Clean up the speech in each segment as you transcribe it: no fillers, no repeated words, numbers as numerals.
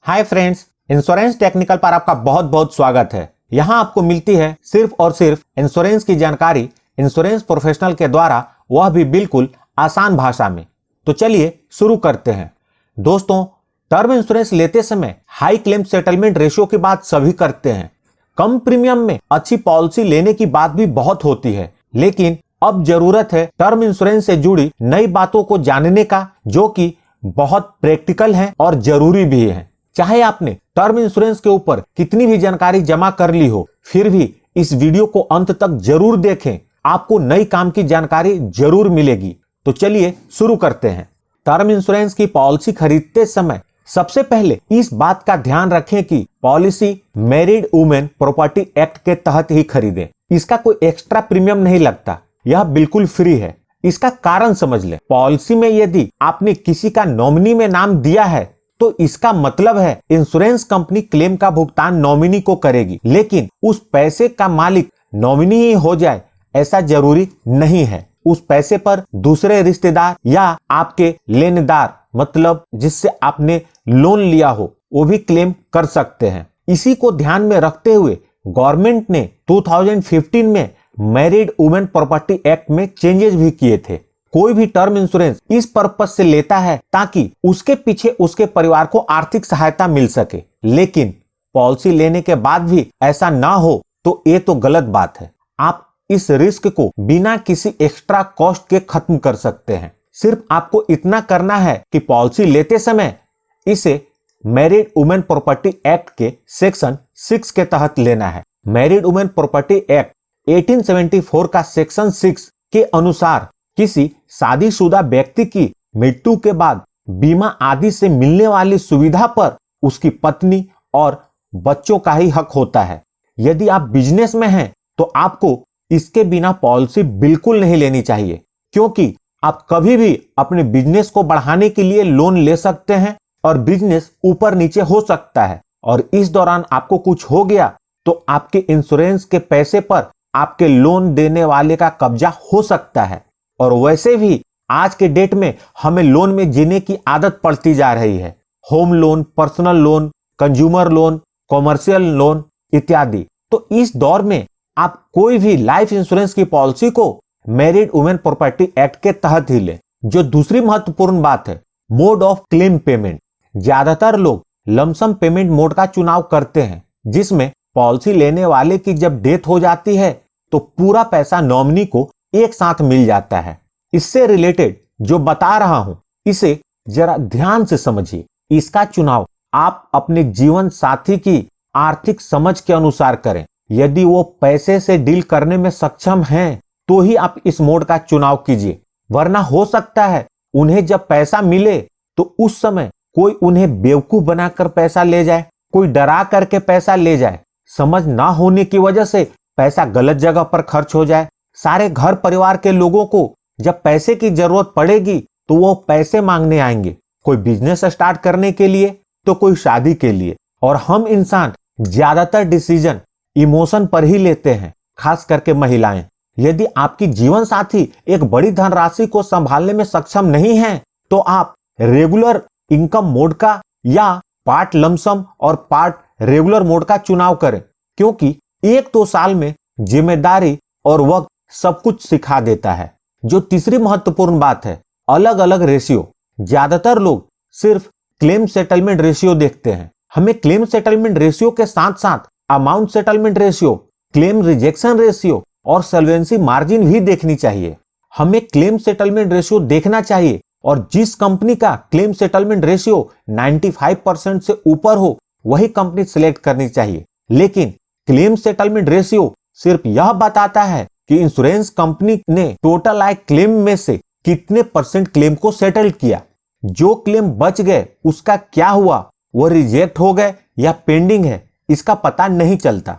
Hi friends, insurance technical पर आपका बहुत बहुत स्वागत है। यहाँ आपको मिलती है सिर्फ और सिर्फ इंश्योरेंस की जानकारी इंश्योरेंस प्रोफेशनल के द्वारा, वह भी बिल्कुल आसान भाषा में। तो चलिए शुरू करते हैं। दोस्तों, टर्म इंश्योरेंस लेते समय हाई क्लेम सेटलमेंट रेशियो की बात सभी करते हैं। कम प्रीमियम में अच्छी पॉलिसी लेने की बात भी बहुत होती है, लेकिन अब जरूरत है टर्म इंश्योरेंस से जुड़ी नई बातों को जानने का, जो कि बहुत प्रैक्टिकल है और जरूरी भी है। चाहे आपने टर्म इंश्योरेंस के ऊपर कितनी भी जानकारी जमा कर ली हो, फिर भी इस वीडियो को अंत तक जरूर देखें, आपको नई काम की जानकारी जरूर मिलेगी। तो चलिए शुरू करते हैं। टर्म इंश्योरेंस की पॉलिसी खरीदते समय सबसे पहले इस बात का ध्यान रखें कि policy married women property act के तहत ही खरीदें। इसका कोई एक्स्ट्रा प्रीमियम नहीं लगता, यह बिल्कुल फ्री है। इसका कारण समझ लें। पॉलिसी में यदि आपने किसी का नॉमिनी में नाम दिया है तो इसका मतलब है इंश्योरेंस कंपनी क्लेम का भुगतान नॉमिनी को करेगी, लेकिन उस पैसे का मालिक नॉमिनी ही हो जाए ऐसा जरूरी नहीं है। उस पैसे पर दूसरे रिश्तेदार या आपके लेनदार, मतलब जिससे आपने लोन लिया हो, वो भी क्लेम कर सकते हैं। इसी को ध्यान में रखते हुए गवर्नमेंट ने 2015 में मैरिड वुमेन प्रॉपर्टी एक्ट में चेंजेस भी किए थे। कोई भी टर्म इंश्योरेंस इस पर्पज से लेता है ताकि उसके पीछे उसके परिवार को आर्थिक सहायता मिल सके, लेकिन पॉलिसी लेने के बाद भी ऐसा ना हो तो ये तो गलत बात है। आप इस रिस्क को बिना किसी एक्स्ट्रा कॉस्ट के खत्म कर सकते हैं। सिर्फ आपको इतना करना है कि पॉलिसी लेते समय इसे मैरिड वुमेन प्रॉपर्टी एक्ट के सेक्शन 6 के तहत लेना है। मैरिड वुमेन प्रॉपर्टी एक्ट 1874 का सेक्शन 6 के अनुसार किसी शादीशुदा व्यक्ति की मृत्यु के बाद बीमा आदि से मिलने वाली सुविधा पर उसकी पत्नी और बच्चों का ही हक होता है। यदि आप बिजनेस में हैं तो आपको इसके बिना पॉलिसी बिल्कुल नहीं लेनी चाहिए, क्योंकि आप कभी भी अपने बिजनेस को बढ़ाने के लिए लोन ले सकते हैं और बिजनेस ऊपर नीचे हो सकता है, और इस दौरान आपको कुछ हो गया तो आपके इंश्योरेंस के पैसे पर आपके लोन देने वाले का कब्जा हो सकता है। और वैसे भी आज के डेट में हमें लोन में जीने की आदत पड़ती जा रही है। Home loan, personal loan, consumer loan, commercial loan इत्यादि। तो इस दौर में आप कोई भी लाइफ इंश्योरेंस की पॉलिसी को मैरिड वुमेन प्रॉपर्टी एक्ट के तहत ही लें। जो दूसरी महत्वपूर्ण बात है, मोड ऑफ क्लेम पेमेंट। ज्यादातर लोग लमसम पेमेंट मोड का चुनाव करते हैं, जिसमें पॉलिसी लेने वाले की जब डेथ हो जाती है तो पूरा पैसा नॉमिनी को एक साथ मिल जाता है। इससे रिलेटेड जो बता रहा हूं, इसे जरा ध्यान से समझिए। इसका चुनाव आप अपने जीवन साथी की आर्थिक समझ के अनुसार करें। यदि वो पैसे से डील करने में सक्षम हैं तो ही आप इस मोड का चुनाव कीजिए, वरना हो सकता है उन्हें जब पैसा मिले तो उस समय कोई उन्हें बेवकूफ बनाकर पैसा ले जाए, कोई डरा करके पैसा ले जाए, समझ ना होने की वजह से पैसा गलत जगह पर खर्च हो जाए। सारे घर परिवार के लोगों को जब पैसे की जरूरत पड़ेगी तो वो पैसे मांगने आएंगे, कोई बिजनेस स्टार्ट करने के लिए तो कोई शादी के लिए। और हम इंसान ज्यादातर डिसीजन इमोशन पर ही लेते हैं, खास करके महिलाएं। यदि आपकी जीवन साथी एक बड़ी धनराशि को संभालने में सक्षम नहीं है तो आप रेगुलर इनकम मोड का या पार्ट लमसम और पार्ट रेगुलर मोड का चुनाव करें, क्योंकि 1-2 साल में जिम्मेदारी और वक्त सब कुछ सिखा देता है। जो तीसरी महत्वपूर्ण बात है, अलग अलग रेशियो। ज्यादातर लोग सिर्फ क्लेम सेटलमेंट रेशियो देखते हैं। हमें क्लेम सेटलमेंट रेशियो के साथ साथ amount settlement ratio, claim rejection ratio और सॉल्वेंसी मार्जिन भी देखनी चाहिए। हमें क्लेम सेटलमेंट रेशियो देखना चाहिए, और जिस कंपनी का क्लेम सेटलमेंट रेशियो 95% से ऊपर हो वही कंपनी सिलेक्ट करनी चाहिए। लेकिन क्लेम सेटलमेंट रेशियो सिर्फ यह बताता है कि इंश्योरेंस कंपनी ने टोटल आए क्लेम में से कितने परसेंट क्लेम को सेटल किया। जो क्लेम बच गए उसका क्या हुआ, वो रिजेक्ट हो गए या पेंडिंग है, इसका पता नहीं चलता।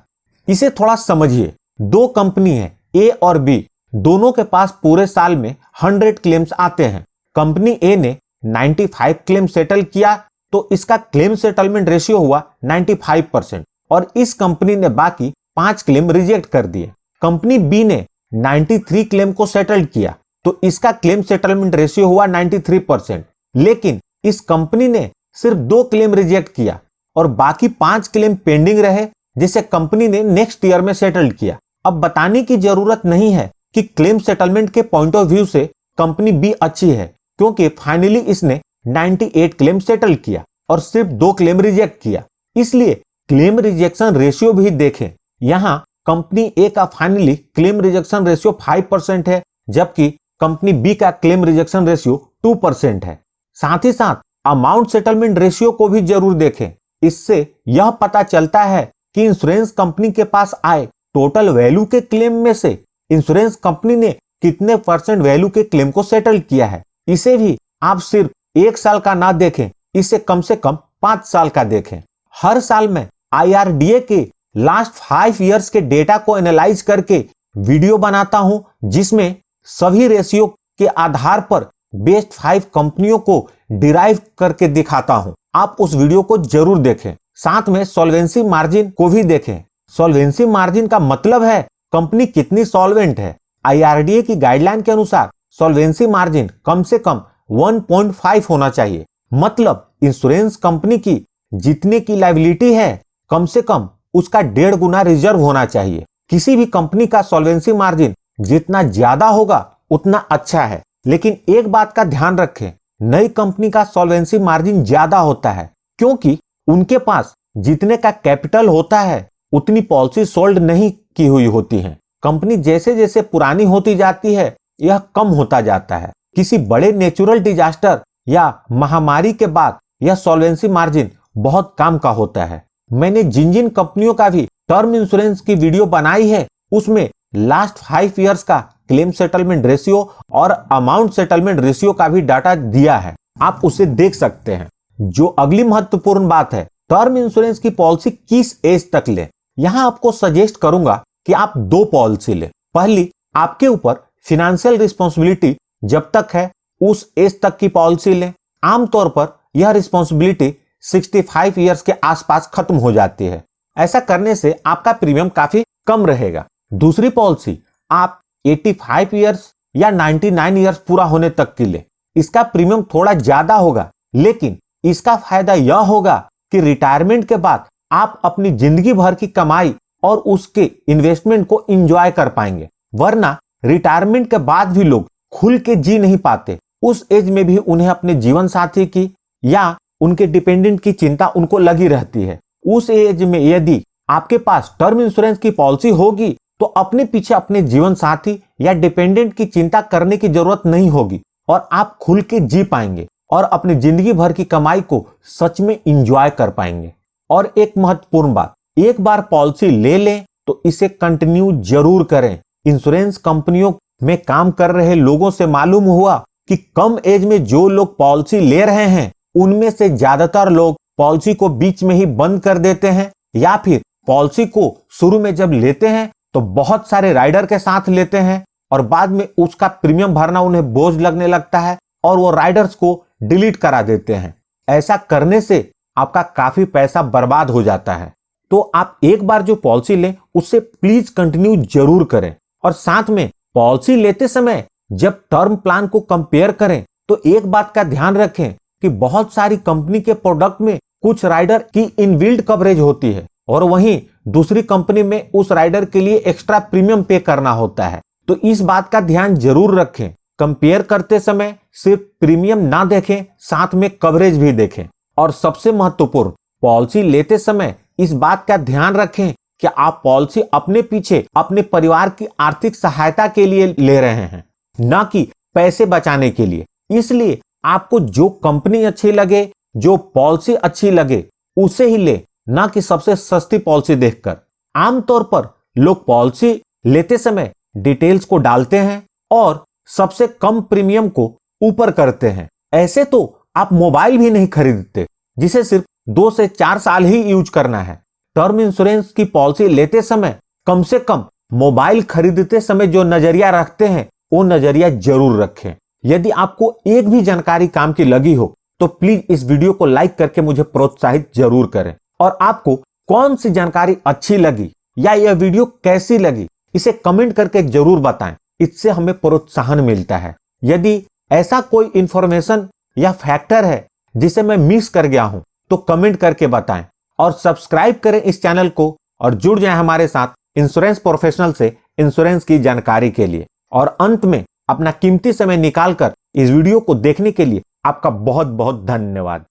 इसे थोड़ा समझिए। 2 कंपनी है, ए और बी, दोनों के पास पूरे साल में 100 क्लेम्स आते हैं। कंपनी ए ने 95 क्लेम सेटल किया तो इसका क्लेम सेटलमेंट रेशियो हुआ 95%, और इस कंपनी ने बाकी 5 क्लेम रिजेक्ट कर दिए। कंपनी बी ने 93 क्लेम को सेटल किया तो इसका क्लेम सेटलमेंट रेशियो हुआ 93%, लेकिन इस कंपनी ने सिर्फ 2 क्लेम रिजेक्ट किया और बाकी 5 क्लेम पेंडिंग रहे जिसे कंपनी ने नेक्स्ट ईयर में सेटल किया। अब बताने की जरूरत नहीं है कि क्लेम सेटलमेंट के पॉइंट ऑफ व्यू से कंपनी बी अच्छी है, क्योंकि फाइनली इसने 98 क्लेम सेटल किया और सिर्फ 2 क्लेम रिजेक्ट किया। इसलिए क्लेम रिजेक्शन रेशियो भी देखें। यहाँ कंपनी ए का फाइनली क्लेम रिजेक्शन रेशियो 5% है, जबकि कंपनी बी का क्लेम रिजेक्शन रेशियो 2% है। साथ ही साथ अमाउंट सेटलमेंट रेशियो को भी जरूर देखें। इससे यह पता चलता है कि इंश्योरेंस कंपनी के पास आए टोटल वैल्यू के क्लेम में से इंश्योरेंस कंपनी ने कितने % वैल्यू के क्लेम को सेटल किया है। इसे भी आप सिर्फ 1 साल का ना देखें, इसे कम से कम 5 साल का देखें। हर साल में IRDA के लास्ट 5 इयर्स के डेटा को एनालाइज करके वीडियो बनाता हूं, जिसमें सभी रेशियो के आधार पर बेस्ट 5 कंपनियों को डिराइव करके दिखाता हूं। आप उस वीडियो को जरूर देखें। साथ में सॉल्वेंसी मार्जिन को भी देखें। सॉल्वेंसी मार्जिन का मतलब है कंपनी कितनी सॉल्वेंट है। IRDA की गाइडलाइन के अनुसार सॉल्वेंसी मार्जिन कम से कम 1.5 होना चाहिए। मतलब इंश्योरेंस कंपनी की जितने की लायबिलिटी है कम से कम उसका 1.5 गुना रिजर्व होना चाहिए। किसी भी कंपनी का सॉल्वेंसी मार्जिन जितना ज्यादा होगा उतना अच्छा है, लेकिन एक बात का ध्यान रखें, नई कंपनी का सॉल्वेंसी मार्जिन ज्यादा होता है क्योंकि उनके पास जितने का कैपिटल होता है उतनी पॉलिसी सोल्ड नहीं की हुई होती है। कंपनी जैसे जैसे पुरानी होती जाती है यह कम होता जाता है। किसी बड़े नेचुरल डिजास्टर या महामारी के बाद यह सॉल्वेंसी मार्जिन बहुत काम का होता है। मैंने जिन जिन कंपनियों का भी टर्म इंश्योरेंस की वीडियो बनाई है उसमें लास्ट 5 इयर्स का क्लेम सेटलमेंट रेशियो और अमाउंट सेटलमेंट रेशियो का भी डाटा दिया है, आप उसे देख सकते हैं। जो अगली महत्वपूर्ण बात है, टर्म इंश्योरेंस की पॉलिसी किस एज तक ले। यहां आपको सजेस्ट करूंगा कि आप 2 पॉलिसी ले। पहली, आपके ऊपर फिनेंशियल रिस्पॉन्सिबिलिटी जब तक है उस एज तक की पॉलिसी लें। आमतौर पर यह रिस्पॉन्सिबिलिटी 65 इयर्स के आसपास खत्म हो जाती है। ऐसा करने से आपका प्रीमियम काफी कम रहेगा। दूसरी पॉलिसी आप 85 इयर्स या 99 इयर्स पूरा होने तक की ले। इसका प्रीमियम थोड़ा ज्यादा होगा, लेकिन इसका फायदा यह होगा कि रिटायरमेंट के बाद आप अपनी जिंदगी भर की कमाई और उसके इन्वेस्टमेंट को एंजॉय कर पाएंगे। वरना रिटायरमेंट के बाद भी लोग खुल के जी नहीं पाते। उस एज में भी उन्हें अपने जीवन साथी की या उनके डिपेंडेंट की चिंता उनको लगी रहती है। उस एज में यदि आपके पास टर्म इंश्योरेंस की पॉलिसी होगी तो अपने पीछे अपने जीवन साथी या डिपेंडेंट की चिंता करने की जरूरत नहीं होगी और आप खुल के जी पाएंगे और अपनी जिंदगी भर की कमाई को सच में एंजॉय कर पाएंगे। और एक महत्वपूर्ण बात, एक बार पॉलिसी ले लें तो इसे कंटिन्यू जरूर करें। इंश्योरेंस कंपनियों में काम कर रहे लोगों से मालूम हुआ कि कम एज में जो लोग पॉलिसी ले रहे हैं उनमें से ज्यादातर लोग पॉलिसी को बीच में ही बंद कर देते हैं, या फिर पॉलिसी को शुरू में जब लेते हैं तो बहुत सारे राइडर के साथ लेते हैं और बाद में उसका प्रीमियम भरना उन्हें बोझ लगने लगता है और वो राइडर्स को डिलीट करा देते हैं। ऐसा करने से आपका काफी पैसा बर्बाद हो जाता है। तो आप एक बार जो पॉलिसी लें उससे प्लीज कंटिन्यू जरूर करें। और साथ में पॉलिसी लेते समय जब टर्म प्लान को कंपेयर करें तो एक बात का ध्यान रखें कि बहुत सारी कंपनी के प्रोडक्ट में कुछ राइडर की इनबिल्ट कवरेज होती है और वहीं दूसरी कंपनी में उस राइडर के लिए एक्स्ट्रा प्रीमियम पे करना होता है। तो इस बात का ध्यान जरूर रखें। कंपेयर करते समय सिर्फ प्रीमियम ना देखें, साथ में कवरेज भी देखें। और सबसे महत्वपूर्ण, पॉलिसी लेते समय इस बात का ध्यान रखें कि आप पॉलिसी अपने पीछे अपने परिवार की आर्थिक सहायता के लिए ले रहे हैं, न कि पैसे बचाने के लिए। इसलिए आपको जो कंपनी अच्छी लगे, जो पॉलिसी अच्छी लगे उसे ही ले, ना कि सबसे सस्ती पॉलिसी देखकर। आमतौर पर लोग पॉलिसी लेते समय डिटेल्स को डालते हैं और सबसे कम प्रीमियम को ऊपर करते हैं। ऐसे तो आप मोबाइल भी नहीं खरीदते जिसे सिर्फ 2 से 4 साल ही यूज करना है। टर्म इंश्योरेंस की पॉलिसी लेते समय कम से कम मोबाइल खरीदते समय जो नजरिया रखते हैं वो नजरिया जरूर रखें। यदि आपको एक भी जानकारी काम की लगी हो तो प्लीज इस वीडियो को लाइक करके मुझे प्रोत्साहित जरूर करें। और आपको कौन सी जानकारी अच्छी लगी या यह वीडियो कैसी लगी इसे कमेंट करके जरूर बताएं। इससे हमें प्रोत्साहन मिलता है। यदि ऐसा कोई इंफॉर्मेशन या फैक्टर है जिसे मैं मिस कर गया हूं तो कमेंट करके बताएं। और सब्सक्राइब करें इस चैनल को और जुड़ जाएं हमारे साथ इंश्योरेंस प्रोफेशनल से इंश्योरेंस की जानकारी के लिए। और अंत में अपना कीमती समय निकालकर इस वीडियो को देखने के लिए आपका बहुत बहुत धन्यवाद।